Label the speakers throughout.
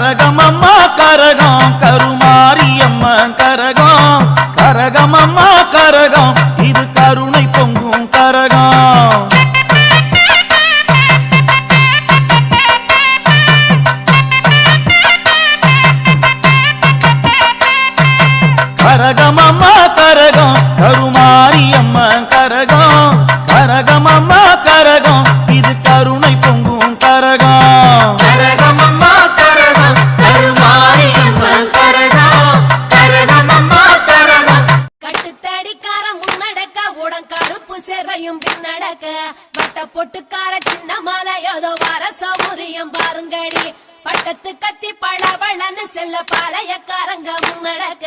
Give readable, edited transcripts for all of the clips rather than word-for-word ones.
Speaker 1: கரகமம்மா கரகம் கருமாரியம்மன் கரகம் கரகமம்மா கரகம் இது கருணை பொங்கும் கரகம் கரகமம்மா கரகம் கருமாரியம்மன் கரகம் கரகமம்மா கரகம் இது கருணை பொங்கும் கரகம்
Speaker 2: கரகமம்மா கரகம் கருமாரியம்மன் கரகம் கரகமம்மா கரகம்
Speaker 3: கட்டுத்தடிக்கார முன்னடக்க உடன் கருப்பு சேர்வையும் பின்னடக்க வட்ட பொட்டுக்கார சின்ன மாலை ஏதோ வர சௌரியம் பாருங்கடி பட்டத்து கத்தி பழவளன்னு செல்ல பாளையக்காரங்க முன்னடக்க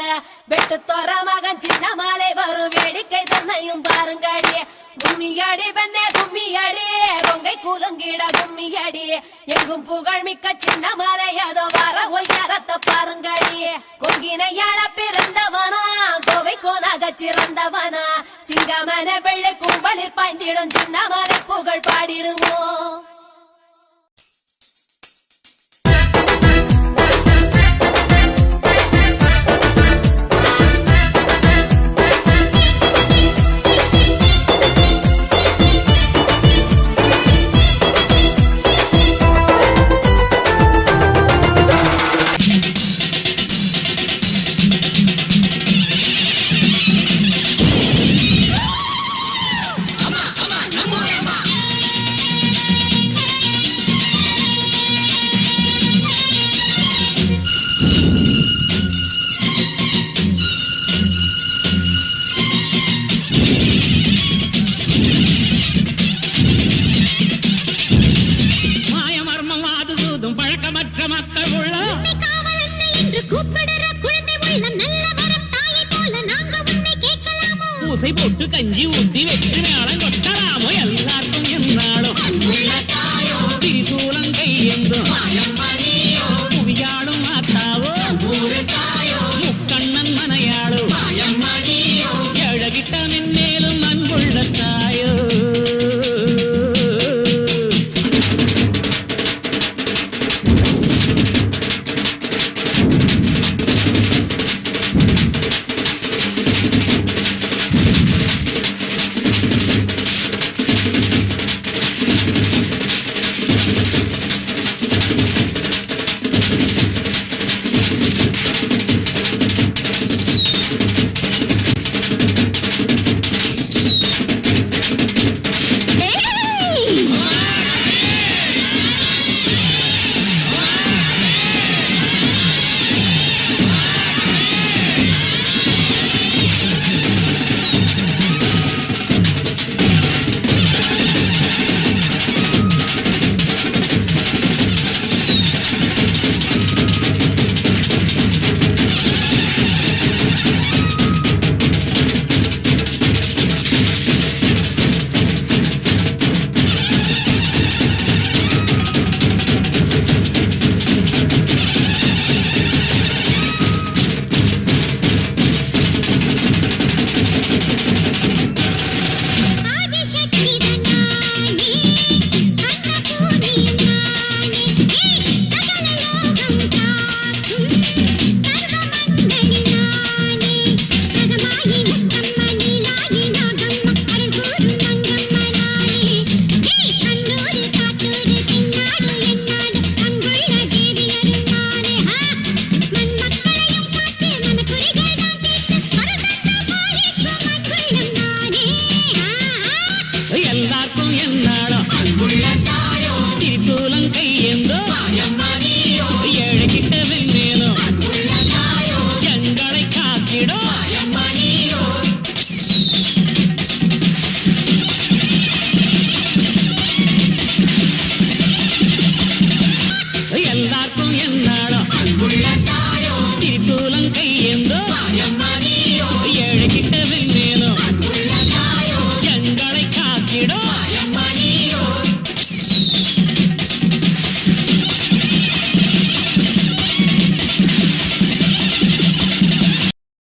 Speaker 3: வெட்டு தோற மகன் சின்ன மாலை வரும் வேடிக்கை தன்னையும் பாருங்கடி கும்மியடி பெண்ணே கும்மியடி கொங்கை கூலுங்கிட கும்மியடி எங்கும் புகழ் மிக்க சின்ன மாலை ஏதோ வர ஒய்யாரத்தை பாருங்கடி கொங்கினையாள பிறந்தவனா கோவை கோனாக சிறந்தவனா சிங்கமன வெள்ளை கும்பலில் பாய்ந்திடும் சின்ன மாலை புகழ் பாடிடுவோம்.
Speaker 4: போட்டு கஞ்சி ஊத்தி வெற்றி மேளம் கொட்டலாமோ எல்லாருக்கும் என்னாலும் திரிசூலம் கையெந்தும்